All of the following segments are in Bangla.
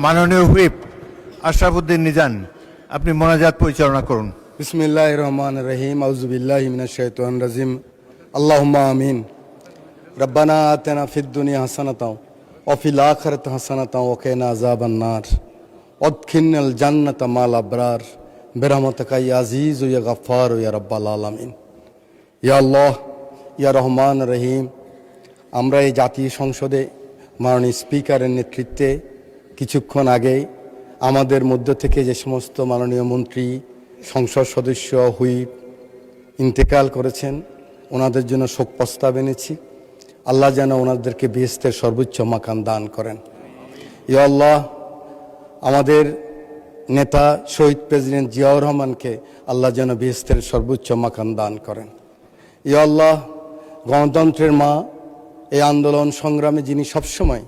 মাননীয় হুইপ আশরাফুদ্দিন নিজান, আপনি মোনাজাত পরিচালনা করুন। বিসমিল্লাহির রহমানির রহিম। আউযু বিল্লাহি মিনাশ শাইতানির রাজিম। আল্লাহুম্মা আমিন। রব্বানা আতিনা ফিদ দুনিয়া হাসানাতাও ওয়া ফিল আখিরাতি হাসানাতাও ওয়া কিনা আযাবান নার। ওয়াদখিলনাল জান্নাতা মাল আবরার বিরহমাতিকা ইয়া আজিজ ইয়া গফফার ইয়া রাব্বাল আলামিন। ইয়া আল্লাহ, ইয়া রহমান রহিম, আমরা এই জাতীয় সংসদে মাননীয় স্পিকারের নেতৃত্বে কিছুক্ষণ আগেই আমাদের মধ্য থেকে যে সমস্ত মাননীয় মন্ত্রী, সংসদ সদস্য, হুইপ ইন্তেকাল করেছেন, ওনাদের জন্য শোক প্রস্তাব এনেছি। আল্লাহ যেন ওনাদেরকে বেহেশতের সর্বোচ্চ মাকাম দান করেন। ইয়া আল্লাহ, আমাদের নেতা শহীদ প্রেসিডেন্ট জিয়াউর রহমানকে আল্লাহ যেন বেহেশতের সর্বোচ্চ মাকাম দান করেন। ইয়া আল্লাহ, গণতন্ত্রের মা, এই আন্দোলন সংগ্রামে যিনি সবসময়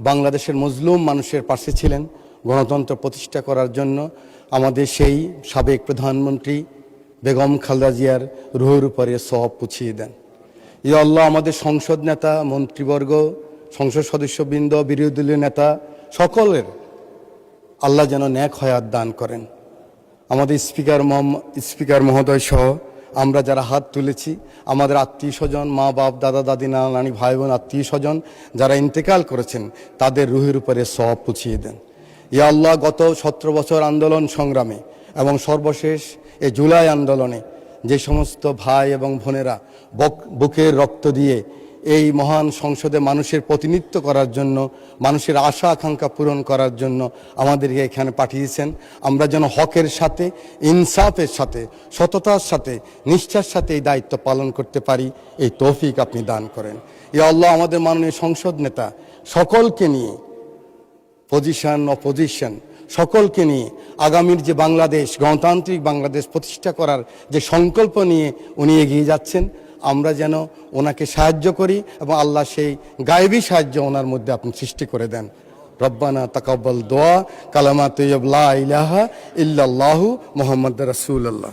বাংলাদেশের মজলুম মানুষের পাশে ছিলেন, গণতন্ত্র প্রতিষ্ঠা করার জন্য আমাদের সেই সাবেক প্রধানমন্ত্রী বেগম খালেদা জিয়ার রুহের উপরে সওয়াব পুছিয়ে দেন। ইয়া আল্লাহ, আমাদের সংসদ নেতা, মন্ত্রীবর্গ, সংসদ সদস্যবৃন্দ, বিরোধী দলীয় নেতা সকলের আল্লাহ যেন নেক হায়াত দান করেন। আমাদের স্পিকার মহোদয় সহ আমরা যারা হাত তুলেছি, আমাদের আত্মীয় স্বজন, মা বাপ, দাদা দাদি, নানা নানি, ভাই বোন, আত্মীয় স্বজন যারা ইন্তেকাল করেছেন, তাদের রুহের উপরে সওয়াব পুছিয়ে দেন। ইয়া আল্লাহ, গত 17 বছর আন্দোলন সংগ্রামে এবং সর্বশেষ এই জুলাই আন্দোলনে যে সমস্ত ভাই এবং বোনেরা বুকের রক্ত দিয়ে এই মহান সংসদে মানুষের প্রতিনিধিত্ব করার জন্য, মানুষের আশা আকাঙ্ক্ষা পূরণ করার জন্য আমাদেরকে এখানে পাঠিয়েছেন, আমরা যেন হকের সাথে, ইনসাফের সাথে, সততার সাথে, নিষ্ঠার সাথে এই দায়িত্ব পালন করতে পারি, এই তৌফিক আপনি দান করেন। ইয়া আল্লাহ, আমাদের মাননীয় সংসদ নেতা সকলকে নিয়ে, পজিশন অপোজিশন সকলকে নিয়ে আগামীর যে বাংলাদেশ, গণতান্ত্রিক বাংলাদেশ প্রতিষ্ঠা করার যে সংকল্প নিয়ে উনি এগিয়ে যাচ্ছেন, আমরা যেন ওনাকে সাহায্য করি এবং আল্লাহ সেই গায়েবী সাহায্য ওনার মধ্যে আপনি সৃষ্টি করে দেন। রব্বানা তাকাব্বাল দোয়া, কালামা তৈয়ব লা ইলাহা ইল্লাল্লাহু মুহাম্মাদুর রাসূলুল্লাহ।